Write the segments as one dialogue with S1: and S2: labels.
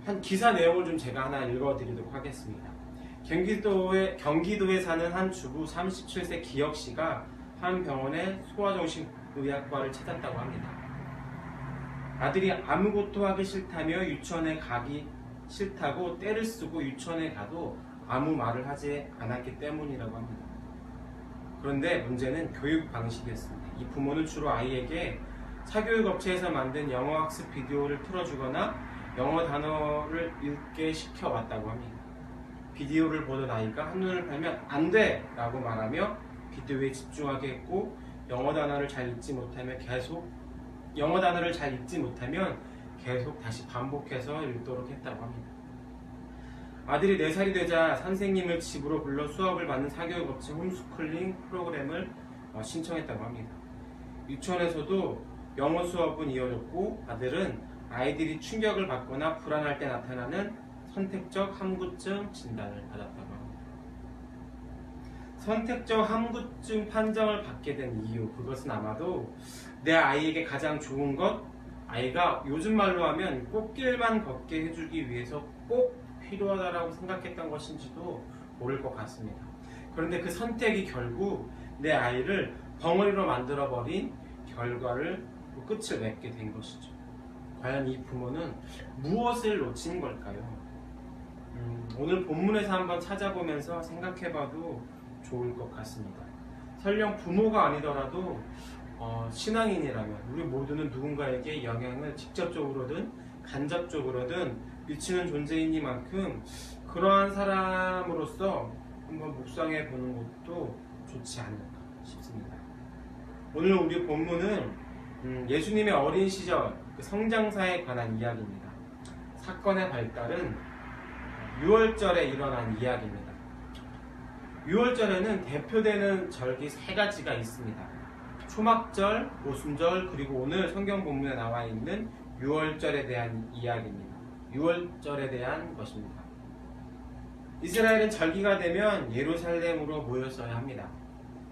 S1: 한 기사 내용을 좀 제가 하나 읽어드리도록 하겠습니다. 경기도에 사는 한 주부 37세 기혁 씨가 한 병원의 소아정신의학과를 찾았다고 합니다. 아들이 아무것도 하기 싫다며 유치원에 가기 싫다고 떼를 쓰고 유치원에 가도 아무 말을 하지 않았기 때문이라고 합니다. 그런데 문제는 교육 방식이었습니다. 이 부모는 주로 아이에게 사교육 업체에서 만든 영어 학습 비디오를 틀어주거나 영어 단어를 읽게 시켜왔다고 합니다. 비디오를 보던 아이가 한눈을 팔면 안 돼! 라고 말하며 비디오에 집중하게 했고 영어 단어를 잘 읽지 못하면 계속 다시 반복해서 읽도록 했다고 합니다. 아들이 4살이 되자 선생님을 집으로 불러 수업을 받는 사교육업체 홈스쿨링 프로그램을 신청했다고 합니다. 유치원에서도 영어 수업은 이어졌고 아들은 아이들이 충격을 받거나 불안할 때 나타나는 선택적 함구증 진단을 받았다고 합니다. 선택적 함구증 판정을 받게 된 이유, 그것은 아마도 내 아이에게 가장 좋은 것, 아이가 요즘 말로 하면 꽃길만 걷게 해주기 위해서 꼭 필요하다고 생각했던 것인지도 모를 것 같습니다. 그런데 그 선택이 결국 내 아이를 벙어리로 만들어버린 결과를 끝을 맺게 된 것이죠. 과연 이 부모는 무엇을 놓친 걸까요? 오늘 본문에서 한번 찾아보면서 생각해봐도 좋을 것 같습니다. 설령 부모가 아니더라도 신앙인이라면 우리 모두는 누군가에게 영향을 직접적으로든 간접적으로든 미치는 존재이니만큼 그러한 사람으로서 한번 묵상해 보는 것도 좋지 않을까 싶습니다. 오늘 우리 본문은 예수님의 어린 시절 그 성장사에 관한 이야기입니다. 사건의 발달은 유월절에 일어난 이야기입니다. 유월절에는 대표되는 절기 3가지가 있습니다. 초막절, 오순절, 그리고 오늘 성경 본문에 나와 있는 유월절에 대한 이야기입니다. 유월절에 대한 것입니다. 이스라엘은 절기가 되면 예루살렘으로 모였어야 합니다.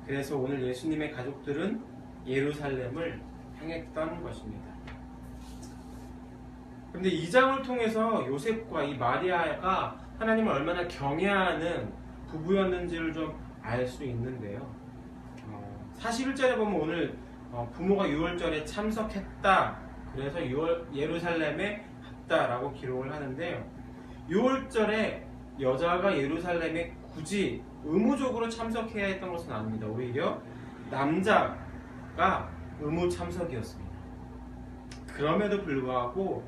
S1: 그래서 오늘 예수님의 가족들은 예루살렘을 향했던 것입니다. 그런데 이 장을 통해서 요셉과 이 마리아가 하나님을 얼마나 경외하는 부부였는지를 좀 알 수 있는데요. 41절에 보면 오늘 부모가 유월절에 참석했다. 그래서 예루살렘에 갔다라고 기록을 하는데요. 유월절에 여자가 예루살렘에 굳이 의무적으로 참석해야 했던 것은 아닙니다. 오히려 남자가 의무 참석이었습니다. 그럼에도 불구하고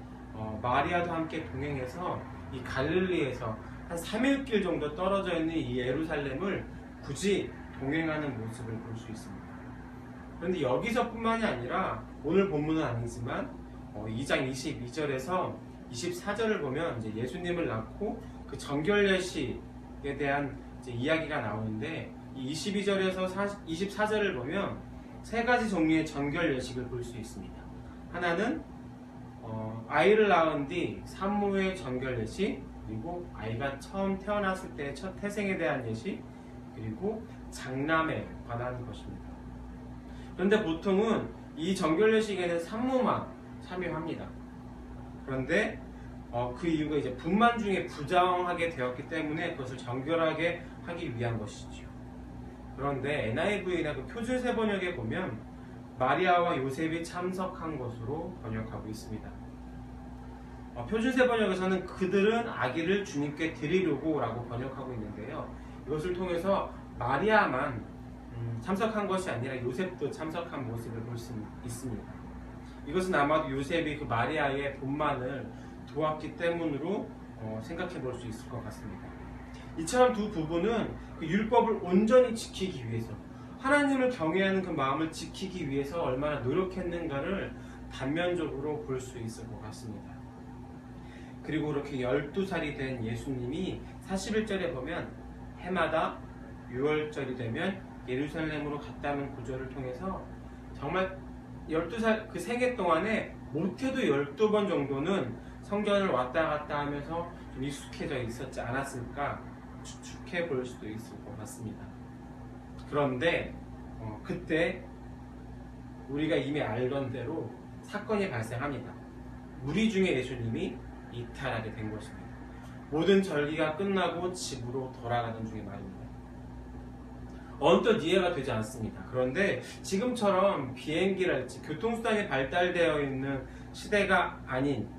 S1: 마리아도 함께 동행해서 이 갈릴리에서 한 3일길 정도 떨어져 있는 이 예루살렘을 굳이 동행하는 모습을 볼 수 있습니다. 그런데 여기서뿐만이 아니라 오늘 본문은 아니지만 2장 22절에서 24절을 보면 이제 예수님을 낳고 그 정결 예식에 대한 이제 이야기가 나오는데 이 22절에서 24절을 보면 3가지 종류의 정결 예식을 볼 수 있습니다. 하나는 아이를 낳은 뒤 산모의 정결 예식, 그리고 아이가 처음 태어났을 때 첫 태생에 대한 예식, 그리고 장남에 관한 것입니다. 그런데 보통은 이 정결 예식에는 산모만 참여합니다. 그런데 그 이유가 이제 분만 중에 부정하게 되었기 때문에 그것을 정결하게 하기 위한 것이죠. 그런데 NIV나 그 표준세 번역에 보면 마리아와 요셉이 참석한 것으로 번역하고 있습니다. 표준세 번역에서는 그들은 아기를 주님께 드리려고 라고 번역하고 있는데요. 이것을 통해서 마리아만 참석한 것이 아니라 요셉도 참석한 모습을 볼 수 있습니다. 이것은 아마도 요셉이 그 마리아의 분만을 도왔기 때문으로 생각해 볼 수 있을 것 같습니다. 이처럼 두 부부는 그 율법을 온전히 지키기 위해서, 하나님을 경외하는 그 마음을 지키기 위해서 얼마나 노력했는가를 단면적으로 볼 수 있을 것 같습니다. 그리고 그렇게 12살이 된 예수님이 41절에 보면 해마다 6월절이 되면 예루살렘으로 갔다는 구절을 통해서 정말 12살 그 생애 동안에 못해도 12번 정도는 성전을 왔다 갔다 하면서 좀 익숙해져 있었지 않았을까 추측해 볼 수도 있을 것 같습니다. 그런데 그때 우리가 이미 알던 대로 사건이 발생합니다. 무리 중에 예수님이 이탈하게 된 것입니다. 모든 절기가 끝나고 집으로 돌아가는 중에 말입니다. 언뜻 이해가 되지 않습니다. 그런데 지금처럼 비행기랄지 교통수단이 발달되어 있는 시대가 아닌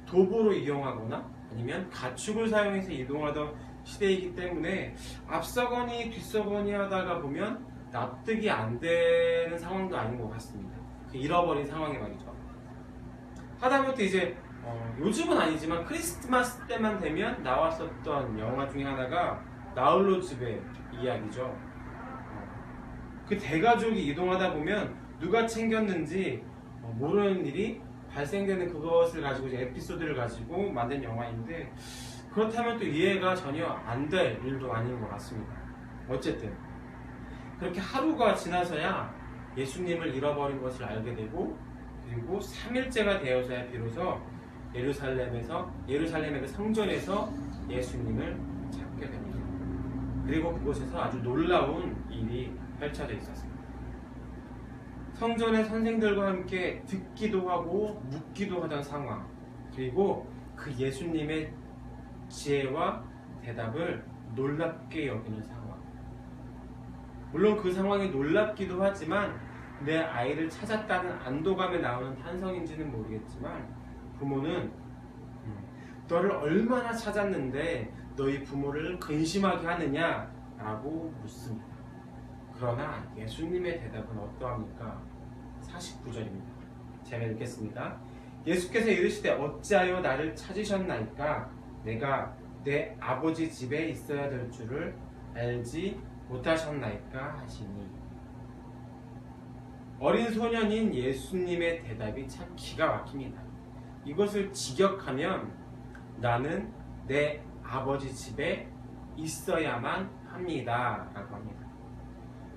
S1: 도보로 이용하거나 아니면 가축을 사용해서 이동하던 시대이기 때문에 앞서거니 뒤서거니 하다가 보면 납득이 안 되는 상황도 아닌 것 같습니다. 잃어버린 상황이 말이죠. 하다못해 이제 요즘은 아니지만 크리스마스 때만 되면 나왔었던 영화 중에 하나가 나홀로 집의 이야기죠. 그 대가족이 이동하다 보면 누가 챙겼는지 모르는 일이 발생되는 그것을 가지고 이제 에피소드를 가지고 만든 영화인데, 그렇다면 또 이해가 전혀 안 될 일도 아닌 것 같습니다. 어쨌든 그렇게 하루가 지나서야 예수님을 잃어버린 것을 알게 되고, 그리고 3일째가 되어서야 비로소 예루살렘의 그 성전에서 예수님을 찾게 됩니다. 그리고 그곳에서 아주 놀라운 일이 펼쳐져 있었습니다. 성전의 선생들과 함께 듣기도 하고 묻기도 하던 상황, 그리고 그 예수님의 지혜와 대답을 놀랍게 여기는 상황. 물론 그 상황이 놀랍기도 하지만 내 아이를 찾았다는 안도감에 나오는 탄성인지는 모르겠지만, 부모는 너를 얼마나 찾았는데 너희 부모를 근심하게 하느냐? 라고 묻습니다. 그러나 예수님의 대답은 어떠합니까? 49절입니다. 제가 읽겠습니다. 예수께서 이르시되 어찌하여 나를 찾으셨나이까? 내가 내 아버지 집에 있어야 될 줄을 알지 못하셨나이까? 하시니. 어린 소년인 예수님의 대답이 참 기가 막힙니다. 이것을 직역하면 나는 내 아버지 집에 있어야만 합니다 라고 합니다.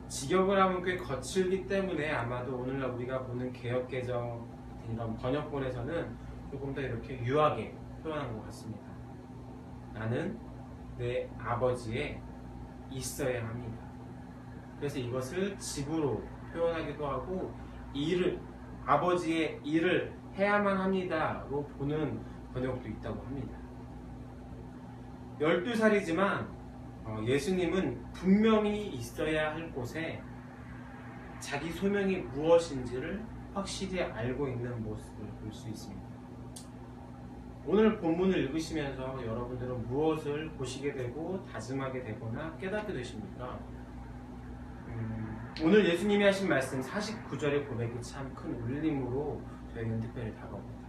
S1: 직역을 하면 꽤 거칠기 때문에 아마도 오늘날 우리가 보는 개역개정 이런 번역본에서는 조금 더 이렇게 유하게 표현한 것 같습니다. 나는 내 아버지에 있어야 합니다. 그래서 이것을 집으로 표현하기도 하고 아버지의 일을 해야만 합니다로 보는 번역도 있다고 합니다. 12살이지만 예수님은 분명히 있어야 할 곳에 자기 소명이 무엇인지를 확실히 알고 있는 모습을 볼 수 있습니다. 오늘 본문을 읽으시면서 여러분들은 무엇을 보시게 되고 다짐하게 되거나 깨닫게 되십니까? 오늘 예수님이 하신 말씀 49절의 고백이 참 큰 울림으로 저에게는 특별히 다가옵니다.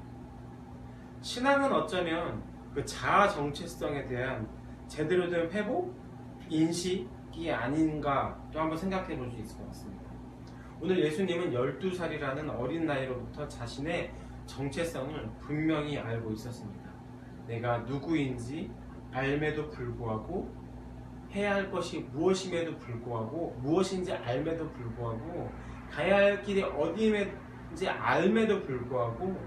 S1: 신앙은 어쩌면 그 자아 정체성에 대한 제대로 된 회복, 인식이 아닌가 또 한번 생각해 볼 수 있을 것 같습니다. 오늘 예수님은 12살이라는 어린 나이로부터 자신의 정체성을 분명히 알고 있었습니다. 내가 누구인지 알매도 불구하고, 해야 할 것이 무엇인지 알매도 불구하고, 가야 할 길이 어디인지 알매도 불구하고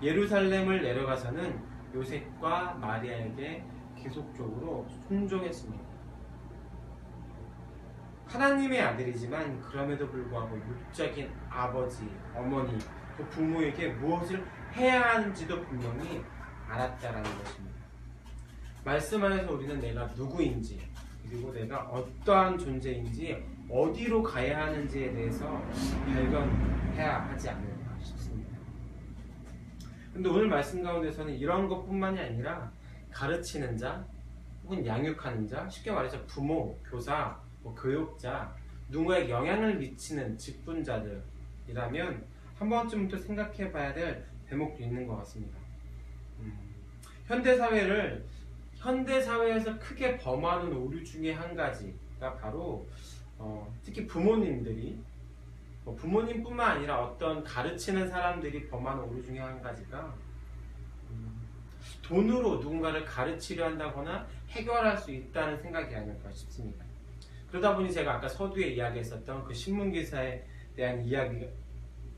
S1: 예루살렘을 내려가서는 요셉과 마리아에게 계속적으로 순종했습니다. 하나님의 아들이지만 그럼에도 불구하고 육적인 아버지, 어머니, 또 부모에게 무엇을 해야 하는지도 분명히 알았다라는 것입니다. 말씀 안에서 우리는 내가 누구인지, 그리고 내가 어떠한 존재인지, 어디로 가야 하는지에 대해서 발견해야 하지 않을까 싶습니다. 근데 오늘 말씀 가운데서는 이런 것뿐만이 아니라 가르치는 자, 혹은 양육하는 자, 쉽게 말해서 부모, 교사, 교육자, 누군가에게 영향을 미치는 직분자들이라면 한 번쯤부터 생각해 봐야 될 대목도 있는 것 같습니다. 현대사회에서 크게 범하는 오류 중에 한 가지가 바로 특히 부모님들이, 부모님뿐만 아니라 어떤 가르치는 사람들이 범하는 오류 중에 한 가지가 돈으로 누군가를 가르치려 한다거나 해결할 수 있다는 생각이 아닐까 싶습니다. 그러다 보니 제가 아까 서두에 이야기했었던 그 신문기사에 대한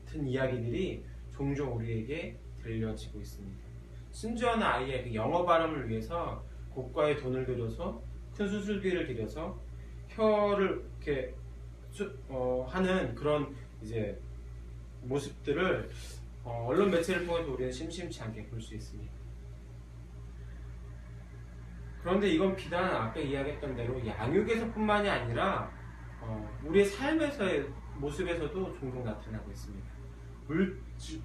S1: 같은 이야기들이 종종 우리에게 들려지고 있습니다. 심지어는 아이의 그 영어 발음을 위해서 고가의 돈을 들여서 큰 수술비를 들여서 혀를 이렇게 하는 그런 이제 모습들을 언론 매체를 통해서 우리는 심심치 않게 볼 수 있습니다. 그런데 이건 비단 아까 이야기했던 대로 양육에서뿐만이 아니라 우리의 삶에서의 모습에서도 종종 나타나고 있습니다.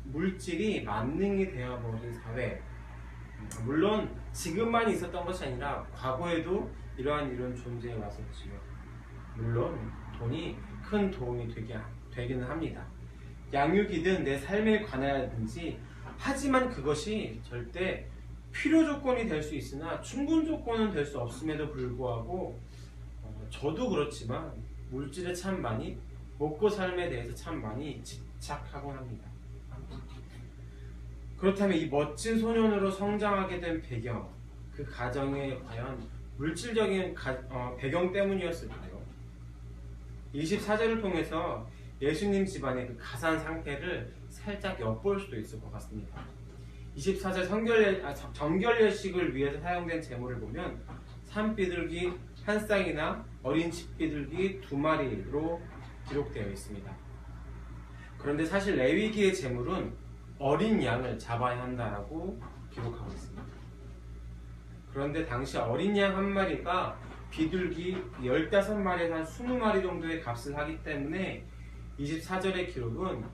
S1: 물질이 만능이 되어버린 사회. 물론 지금만 있었던 것이 아니라 과거에도 이런 존재해 왔었지요. 물론 돈이 큰 도움이 되기는 합니다. 양육이든 내 삶에 관하여든지, 하지만 그것이 절대 필요 조건이 될 수 있으나 충분 조건은 될 수 없음에도 불구하고 저도 그렇지만 물질에 참 많이, 먹고 삶에 대해서 참 많이 집착하곤 합니다. 그렇다면 이 멋진 소년으로 성장하게 된 배경, 그 가정에 과연 물질적인 배경 때문이었을까요? 24절을 통해서 예수님 집안의 그 가산 상태를 살짝 엿볼 수도 있을 것 같습니다. 24절 정결례식을 위해서 사용된 제물을 보면 산비둘기 한 쌍이나 어린 집비둘기 2마리로 기록되어 있습니다. 그런데 사실 레위기의 제물은 어린 양을 잡아야 한다라고 기록하고 있습니다. 그런데 당시 어린 양 한 마리가 비둘기 15마리에서 한 20마리 정도의 값을 하기 때문에 24절의 기록은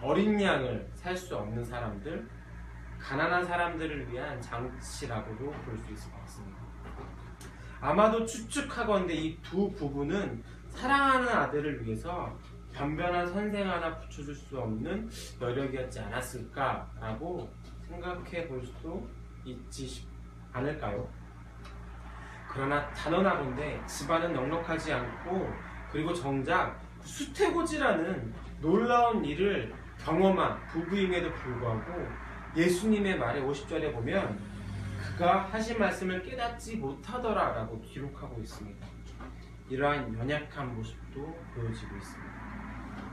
S1: 어린 양을 살 수 없는 사람들, 가난한 사람들을 위한 장치라고도 볼 수 있을 것 같습니다. 아마도 추측하건대 이 두 부부는 사랑하는 아들을 위해서 변변한 선생 하나 붙여줄 수 없는 여력이었지 않았을까라고 생각해 볼 수도 있지 않을까요? 그러나 단언하건대 집안은 넉넉하지 않고, 그리고 정작 수태고지라는 놀라운 일을 경험한 부부임에도 불구하고 예수님의 말에 50절에 보면 그가 하신 말씀을 깨닫지 못하더라 라고 기록하고 있습니다. 이러한 연약한 모습도 보여지고 있습니다.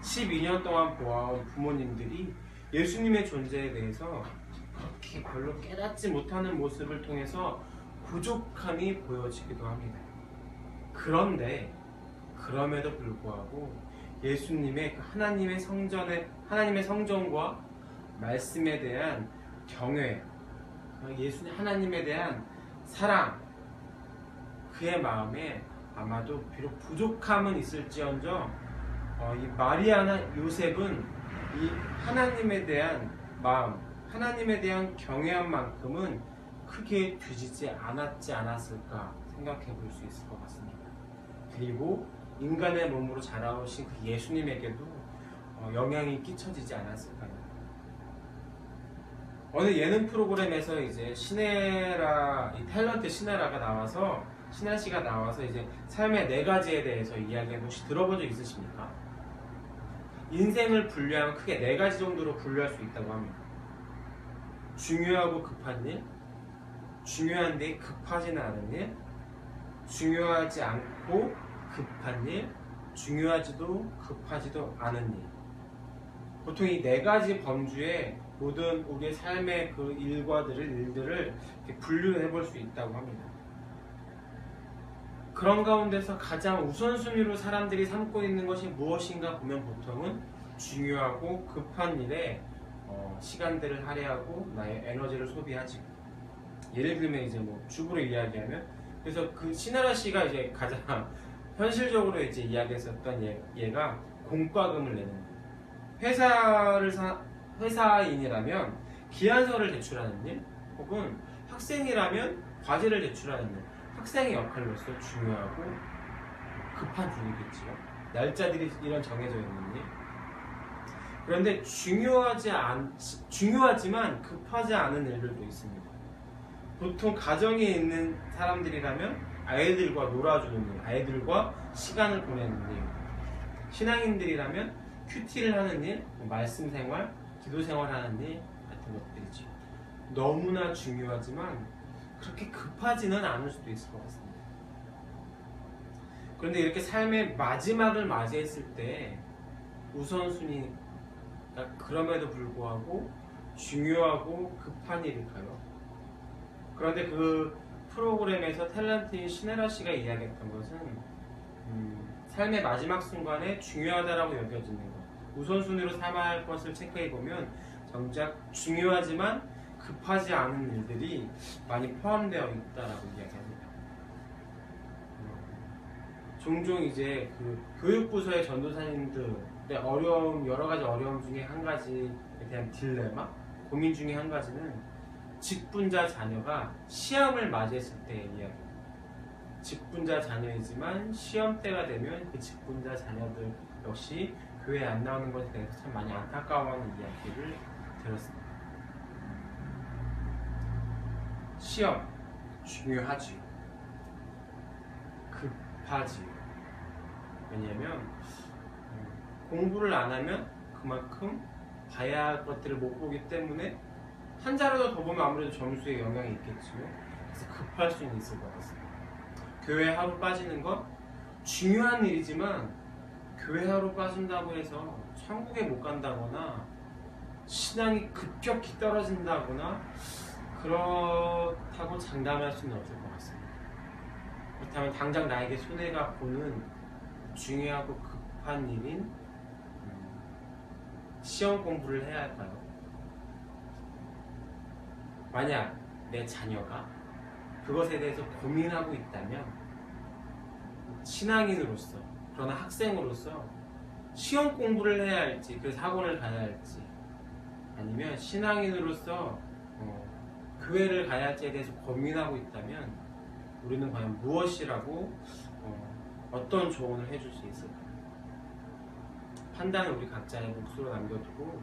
S1: 12년 동안 보아온 부모님들이 예수님의 존재에 대해서 그렇게 별로 깨닫지 못하는 모습을 통해서 부족함이 보여지기도 합니다. 그런데 그럼에도 불구하고 예수님의 하나님의 성전과 말씀에 대한 경외, 예수님 하나님에 대한 사랑, 그의 마음에 아마도 비록 부족함은 있을지언정 이 마리아나 요셉은 이 하나님에 대한 마음, 하나님에 대한 경외함만큼은 크게 뒤지지 않았을까 생각해 볼 수 있을 것 같습니다. 그리고 인간의 몸으로 자라오신 그 예수님에게도 영향이 끼쳐지지 않았을까요? 어느 예능 프로그램에서 이제 탤런트 신혜라가 나와서, 신혜 씨가 나와서 이제 삶의 4가지에 대해서 이야기하는 혹시 들어본 적 있으십니까? 인생을 분류하면 크게 4가지 정도로 분류할 수 있다고 합니다. 중요하고 급한 일, 중요한데 급하지는 않은 일, 중요하지 않고 급한 일, 중요하지도 급하지도 않은 일. 보통 이 4가지 범주에 모든 우리의 삶의 그 일들을 이렇게 분류해 볼 수 있다고 합니다. 그런 가운데서 가장 우선순위로 사람들이 삼고 있는 것이 무엇인가 보면 보통은 중요하고 급한 일에 시간들을 할애하고 나의 에너지를 소비하지. 예를 들면 이제 뭐 주부로 이야기하면, 그래서 그 신하라 씨가 이제 가장 현실적으로 이제 이야기했었던 얘가 공과금을 내는 거예요. 회사인이라면 기한서를 제출하는 일, 혹은 학생이라면 과제를 제출하는 일, 학생의 역할로서 중요하고 급한 일이겠지요. 날짜들이 이런 정해져 있는 일. 그런데 중요하지만 급하지 않은 일들도 있습니다. 보통 가정에 있는 사람들이라면 아이들과 놀아주는 일, 아이들과 시간을 보내는 일, 신앙인들이라면 큐티를 하는 일, 말씀 생활, 기도 생활하는 일 같은 것들이죠. 너무나 중요하지만 그렇게 급하지는 않을 수도 있을 것 같습니다. 그런데 이렇게 삶의 마지막을 맞이했을 때 우선순위가 그럼에도 불구하고 중요하고 급한 일일까요? 그런데 그 프로그램에서 탤런트인 신혜라 씨가 이야기했던 것은 삶의 마지막 순간에 중요하다라고 여겨지는 것, 우선순위로 삼아야 할 것을 체크해보면 정작 중요하지만 급하지 않은 일들이 많이 포함되어 있다라고 이야기합니다. 종종 이제 그 교육부서의 전도사님들의 어려움, 여러 가지 어려움 중에 한 가지에 대한 딜레마, 고민 중에 한 가지는 직분자 자녀가 시험을 맞이했을 때의 이야기입니다. 직분자 자녀이지만 시험 때가 되면 그 직분자 자녀들 역시 교회에 안 나오는 것에 대해서 참 많이 안타까워하는 이야기를 들었습니다. 시험 중요하지요. 급하지요. 왜냐하면 공부를 안 하면 그만큼 봐야 할 것들을 못 보기 때문에 한 자라도 더 보면 아무래도 점수에 영향이 있겠지요. 그래서 급할 수는 있을 것 같습니다. 교회 하루 빠지는 건 중요한 일이지만 교회 하루 빠진다고 해서 천국에 못 간다거나 신앙이 급격히 떨어진다거나 그렇다고 장담할 수는 없을 것 같습니다. 그렇다면 당장 나에게 손해가 보는 중요하고 급한 일인 시험 공부를 해야 할까요? 만약 내 자녀가 그것에 대해서 고민하고 있다면 신앙인으로서, 그러나 학생으로서 시험 공부를 해야 할지, 그래서 학원을 가야 할지, 아니면 신앙인으로서 교회를 가야 할지에 대해서 고민하고 있다면 우리는 과연 무엇이라고 어떤 조언을 해줄 수 있을까요? 판단은 우리 각자의 몫으로 남겨두고,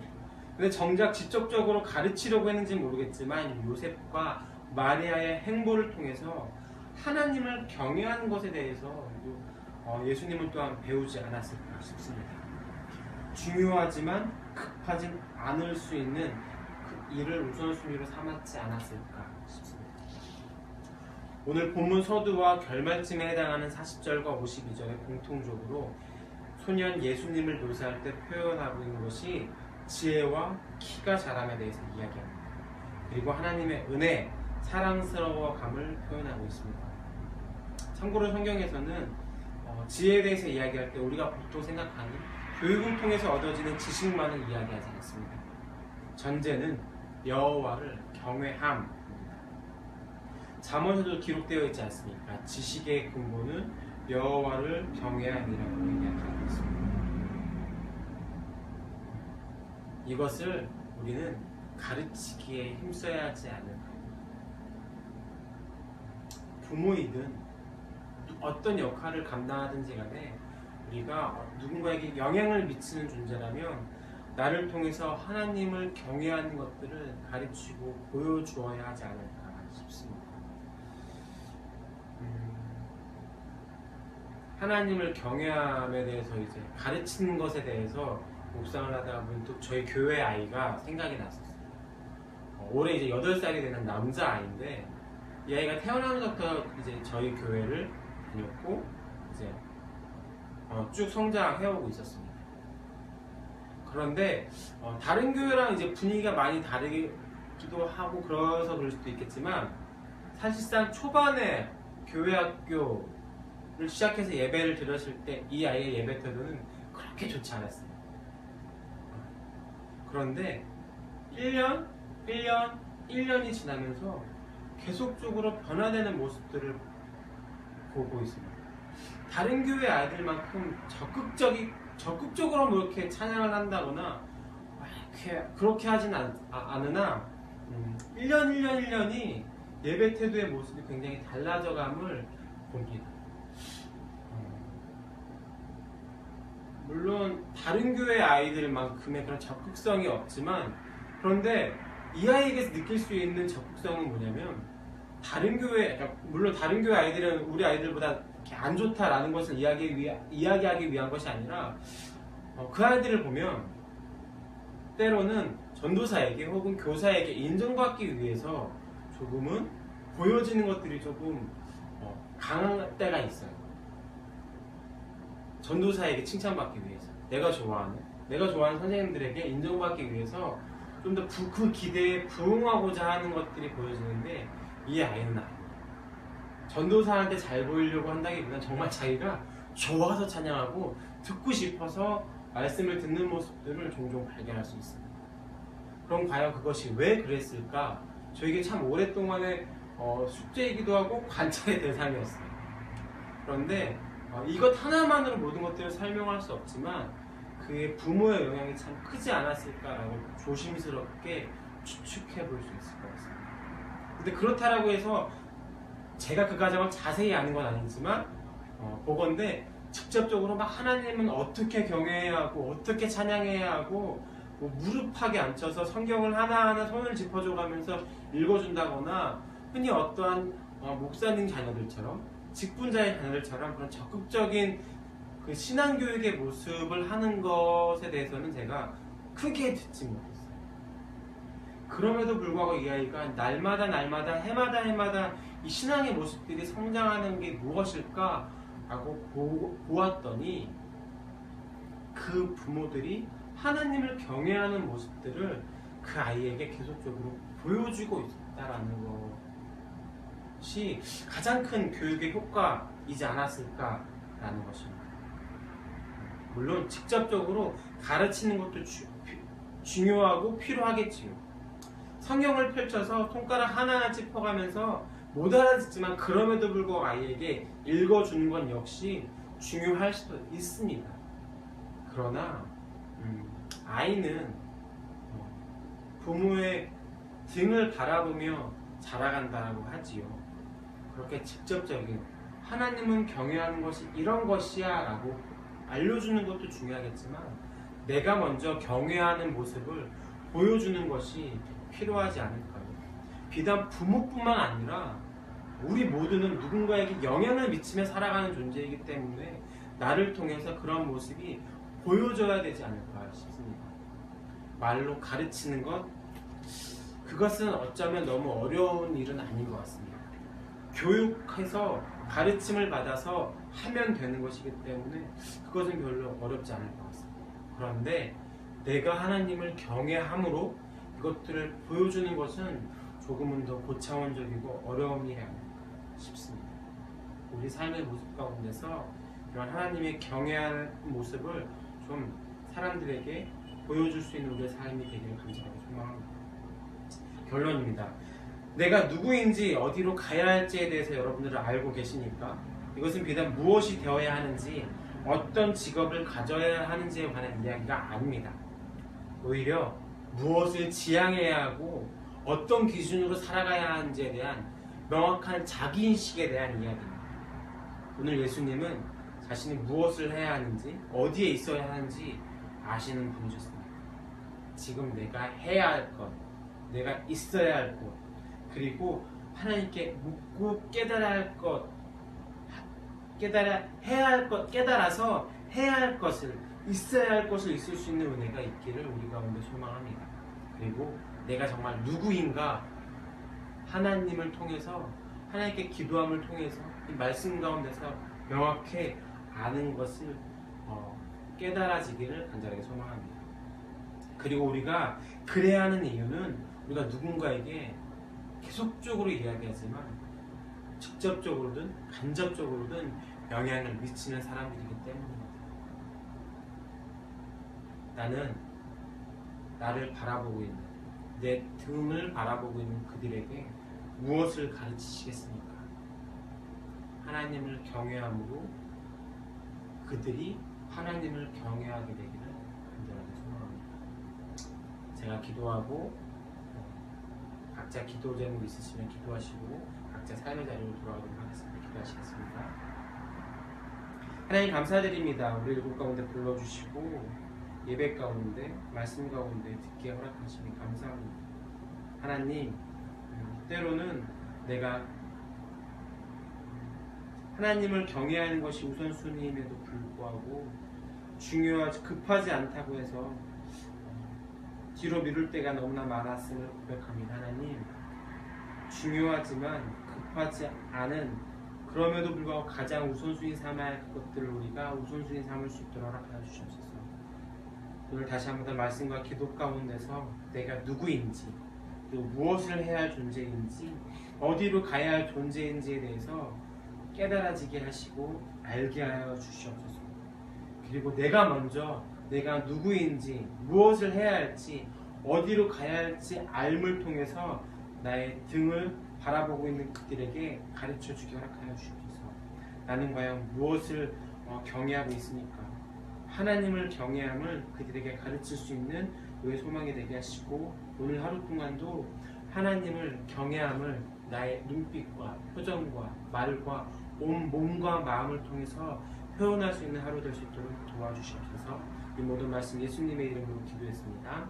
S1: 근데 정작 직접적으로 가르치려고 했는지는 모르겠지만 요셉과 마리아의 행보를 통해서 하나님을 경외하는 것에 대해서 예수님은 또한 배우지 않았을까 싶습니다. 중요하지만 급하진 않을 수 있는 그 일을 우선순위로 삼았지 않았을까 싶습니다. 오늘 본문 서두와 결말쯤에 해당하는 40절과 52절에 공통적으로 소년 예수님을 묘사할 때 표현하고 있는 것이 지혜와 키가 자람에 대해서 이야기합니다. 그리고 하나님의 은혜, 사랑스러워감을 표현하고 있습니다. 참고로 성경에서는 지혜에 대해서 이야기할 때 우리가 보통 생각하는 교육을 통해서 얻어지는 지식만을 이야기하지 않습니다. 전제는 여호와를 경외함입니다. 잠언에도 기록되어 있지 않습니까? 지식의 근본은 여호와를 경외함이라고 이야기하고 있습니다. 이것을 우리는 가르치기에 힘써야 하지 않을까. 부모이든 어떤 역할을 감당하든지 간에 우리가 누군가에게 영향을 미치는 존재라면 나를 통해서 하나님을 경외하는 것들을 가르치고 보여주어야 하지 않을까 싶습니다. 하나님을 경외함에 대해서 이제 가르치는 것에 대해서 묵상을 하다가 문득 저희 교회 아이가 생각이 났었어요. 올해 이제 8살이 되는 남자 아이인데 이 아이가 태어나면서부터 이제 저희 교회를 다녔고 이제 쭉 성장해오고 있었습니다. 그런데 다른 교회랑 이제 분위기가 많이 다르기도 하고 그래서 그럴 수도 있겠지만 사실상 초반에 교회 학교를 시작해서 예배를 드렸을 때 이 아이의 예배 태도는 그렇게 좋지 않았어요. 그런데 1년이 지나면서 계속적으로 변화되는 모습들을 보고 있습니다. 다른 교회 아이들만큼 적극적으로 뭐 이렇게 찬양을 한다거나 그렇게 하진 않으나 1년이 예배 태도의 모습이 굉장히 달라져감을 봅니다. 물론 다른 교회 아이들만큼의 그런 적극성이 없지만 그런데 이 아이에게서 느낄 수 있는 적극성은 뭐냐면 물론 다른 교회 아이들은 우리 아이들보다 이렇게 안 좋다라는 것을 이야기하기 위한 것이 아니라 그 아이들을 보면 때로는 전도사에게 혹은 교사에게 인정받기 위해서 조금은 보여지는 것들이 조금 강한 때가 있어요. 전도사에게 칭찬받기 위해서 내가 좋아하는 선생님들에게 인정받기 위해서 좀 더 그 기대에 부응하고자 하는 것들이 보여지는데 이 아이는 아니에요. 전도사한테 잘 보이려고 한다기보다는 정말 자기가 좋아서 찬양하고 듣고 싶어서 말씀을 듣는 모습들을 종종 발견할 수 있습니다. 그럼 과연 그것이 왜 그랬을까 저에게 참 오랫동안의 숙제이기도 하고 관찰의 대상이었어요. 그런데 이것 하나만으로 모든 것들을 설명할 수 없지만 그의 부모의 영향이 참 크지 않았을까라고 조심스럽게 추측해 볼 수 있을 것 같습니다. 근데 그렇다라고 해서 제가 그 가정을 자세히 아는 건 아니지만 보건대 직접적으로 막 하나님은 어떻게 경외해야 하고 어떻게 찬양해야 하고 뭐 무릎하게 앉혀서 성경을 하나하나 손을 짚어줘가면서 읽어준다거나 흔히 어떠한 목사님 자녀들처럼 직분자의 자녀들처럼 그런 적극적인 그 신앙교육의 모습을 하는 것에 대해서는 제가 크게 듣지 못했어요. 그럼에도 불구하고 이 아이가 날마다 해마다 이 신앙의 모습들이 성장하는 게 무엇일까 라고 보았더니 그 부모들이 하나님을 경외하는 모습들을 그 아이에게 계속적으로 보여주고 있다라는 것이 가장 큰 교육의 효과이지 않았을까라는 것입니다. 물론 직접적으로 가르치는 것도 중요하고 필요하겠지요. 성경을 펼쳐서 손가락 하나하나 짚어가면서 못 알아듣지만 그럼에도 불구하고 아이에게 읽어주는 건 역시 중요할 수도 있습니다. 그러나 아이는 부모의 등을 바라보며 자라간다고 하지요. 그렇게 직접적인 하나님은 경외하는 것이 이런 것이야 라고 알려주는 것도 중요하겠지만 내가 먼저 경외하는 모습을 보여주는 것이 필요하지 않을까요? 비단 부모뿐만 아니라 우리 모두는 누군가에게 영향을 미치며 살아가는 존재이기 때문에 나를 통해서 그런 모습이 보여줘야 되지 않을까 싶습니다. 말로 가르치는 것, 그것은 어쩌면 너무 어려운 일은 아닌 것 같습니다. 교육해서 가르침을 받아서 하면 되는 것이기 때문에 그것은 별로 어렵지 않을 것 같습니다. 그런데 내가 하나님을 경외함으로 이것들을 보여주는 것은 조금은 더 고차원적이고 어려운 일이 아닐까 싶습니다. 우리 삶의 모습 가운데서 이런 하나님의 경외하는 모습을 좀 사람들에게 보여줄 수 있는 우리의 삶이 되기를 간절하게 소망합니다. 결론입니다. 내가 누구인지 어디로 가야 할지에 대해서 여러분들은 알고 계시니까 이것은 비단 무엇이 되어야 하는지 어떤 직업을 가져야 하는지에 관한 이야기가 아닙니다. 오히려 무엇을 지향해야 하고 어떤 기준으로 살아가야 하는지에 대한 명확한 자기인식에 대한 이야기입니다. 오늘 예수님은 자신이 무엇을 해야 하는지 어디에 있어야 하는지 아시는 분이셨습니다. 지금 내가 해야 할 것, 내가 있어야 할 것, 그리고 하나님께 묻고 깨달아야 할 것, 깨달아서 해야 할 것을, 있어야 할 것을 있을 수 있는 은혜가 있기를 우리 가운데 소망합니다. 그리고 내가 정말 누구인가 하나님을 통해서, 하나님께 기도함을 통해서 이 말씀 가운데서 명확히 아는 것을 깨달아지기를 간절하게 소망합니다. 그리고 우리가 그래야 하는 이유는 우리가 누군가에게 계속적으로 이야기하지만 직접적으로든 간접적으로든 영향을 미치는 사람들이기 때문입니다. 나는 나를 바라보고 있는, 내 등을 바라보고 있는 그들에게 무엇을 가르치시겠습니까? 하나님을 경외함으로 그들이 하나님을 경외하게 되기를 간절하게 소망합니다. 제가 기도하고 각자 기도 제목 있으시면 기도하시고 각자 삶의 자리로 돌아가도록 하겠습니다. 기도하시겠습니다. 하나님 감사드립니다. 우리 일곱 가운데 불러주시고 예배 가운데 말씀 가운데 듣게 허락하시니 감사합니다. 하나님, 때로는 내가 하나님을 경외하는 것이 우선순위임에도 불구하고 급하지 않다고 해서 뒤로 미룰 때가 너무나 많았음을 고백합니다. 하나님, 중요하지만 급하지 않은, 그럼에도 불구하고 가장 우선순위 삼아야 할 그것들을 우리가 우선순위 삼을 수 있도록 허락하여 주시옵소서. 오늘 다시 한번 더 말씀과 기도 가운데서 내가 누구인지, 그리고 무엇을 해야 할 존재인지, 어디로 가야 할 존재인지에 대해서 깨달아지게 하시고 알게 하여 주시옵소서. 그리고 내가 먼저 내가 누구인지, 무엇을 해야 할지, 어디로 가야 할지 알을 통해서 나의 등을 바라보고 있는 그들에게 가르쳐 주기 허락하여 주옵소서. 나는 과연 무엇을 경외하고 있으니까 하나님을 경외함을 그들에게 가르칠 수 있는 너의 소망이 되게 하시고 오늘 하루 동안도 하나님을 경외함을 나의 눈빛과 표정과 말과 온 몸과 마음을 통해서 표현할 수 있는 하루 될 수 있도록 도와주시옵소서. 이 모든 말씀 예수님의 이름으로 기도했습니다.